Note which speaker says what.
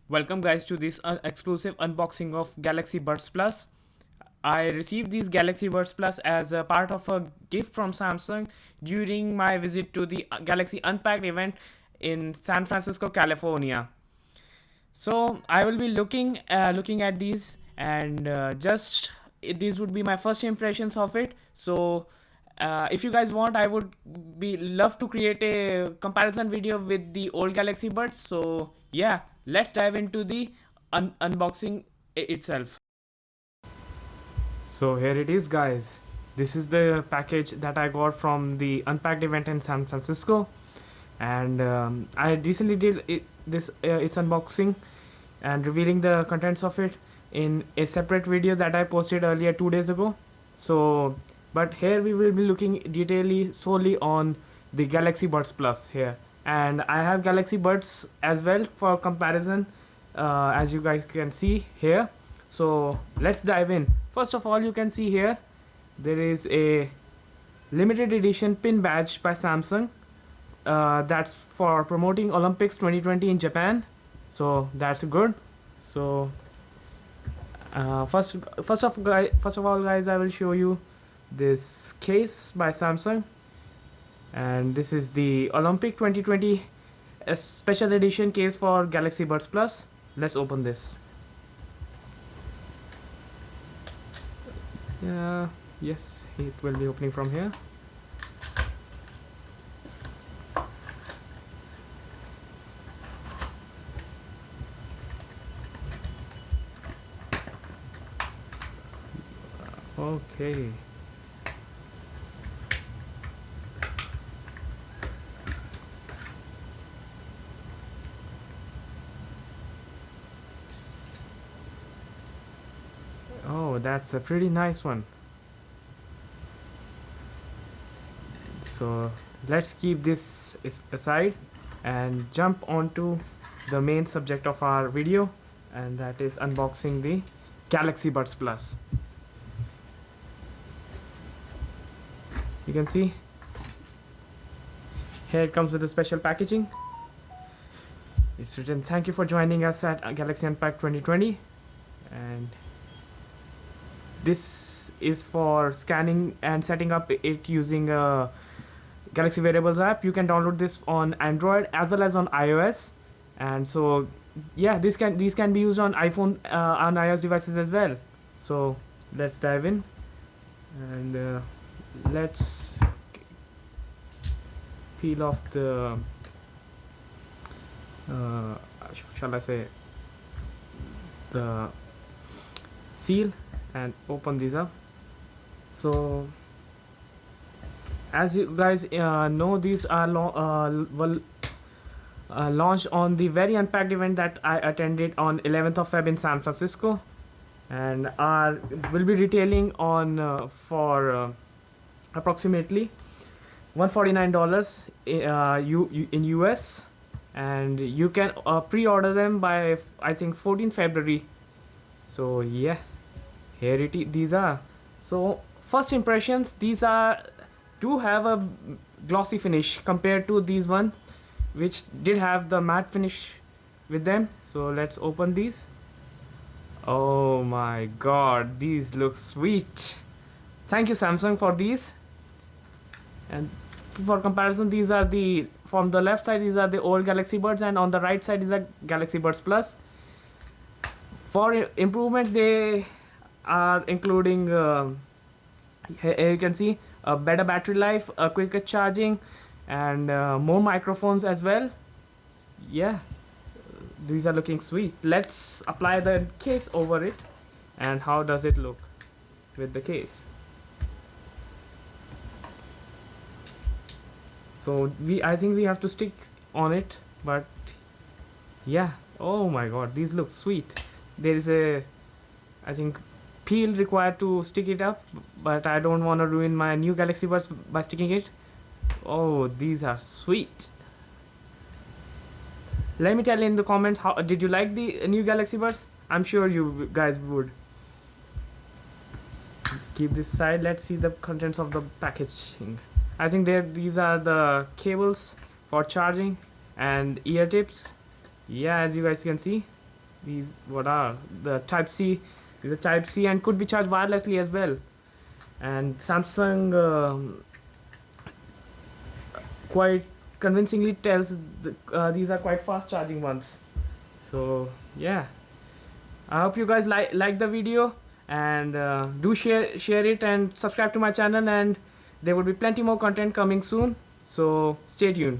Speaker 1: Welcome guys to this exclusive unboxing of Galaxy Buds Plus. I received these Galaxy Buds Plus as a part of a gift from Samsung during my visit to the Galaxy Unpacked event in San Francisco, California. So I will be looking at these and these would be my first impressions of it. So if you guys want, I would be love to create a comparison video with the old Galaxy Buds. So yeah, let's dive into the unboxing itself. So here it is, guys. This is the package that I got from the Unpacked event in San Francisco, and I recently did its unboxing and revealing the contents of it in a separate video that I posted earlier 2 days ago. So, but here we will be looking detailedly solely on the Galaxy Buds Plus here, and I have Galaxy Buds as well for comparison, as you guys can see here. So let's dive in. First of all, you can see here there is a limited edition pin badge by Samsung, that's for promoting Olympics 2020 in Japan. So that's good. So first of all, guys, I will show you this case by Samsung, and this is the Olympic 2020 special edition case for Galaxy Buds Plus. Let's open this. Yes, it will be opening from here. Okay. Oh, that's a pretty nice one. So let's keep this aside and jump onto the main subject of our video, and that is unboxing the Galaxy Buds Plus. You can see here it comes with a special packaging. It's written, "Thank you for joining us at Galaxy Unpacked 2020," and this is for scanning and setting up it using a Galaxy Wearables app. You can download this on Android as well as on iOS, and so yeah, these can be used on iPhone, on iOS devices as well. So let's dive in, and let's peel off the shall I say the seal and open these up. So as you guys know, these are launched on the very Unpacked event that I attended on 11th of Feb in San Francisco, and will be retailing on for approximately $149 in US, and you can pre-order them by I think 14 February. So yeah, these are. So first impressions, these do have a glossy finish compared to these one which did have the matte finish with them. So let's open these. Oh my god, these look sweet. Thank you, Samsung, for these. And for comparison, these are from the left side, these are the old Galaxy Buds, and on the right side is a Galaxy Buds Plus. For improvements, they are including here you can see a better battery life, a quicker charging, and more microphones as well. Yeah, these are looking sweet. Let's apply the case over it, and how does it look with the case. So I think we have to stick on it, but yeah, oh my god, these look sweet. There is a, I think, peel required to stick it up, but I don't want to ruin my new Galaxy Buds by sticking it. Oh, these are sweet. Let me tell in the comments, how did you like the new Galaxy Buds? I'm sure you guys would. Keep this side. Let's see the contents of the packaging. I think these are the cables for charging and ear tips. Yeah, as you guys can see, These what are the Type C? These are Type C and could be charged wirelessly as well. And Samsung quite convincingly tells these are quite fast charging ones. So yeah, I hope you guys like the video, and do share it and subscribe to my channel, and there will be plenty more content coming soon, so stay tuned.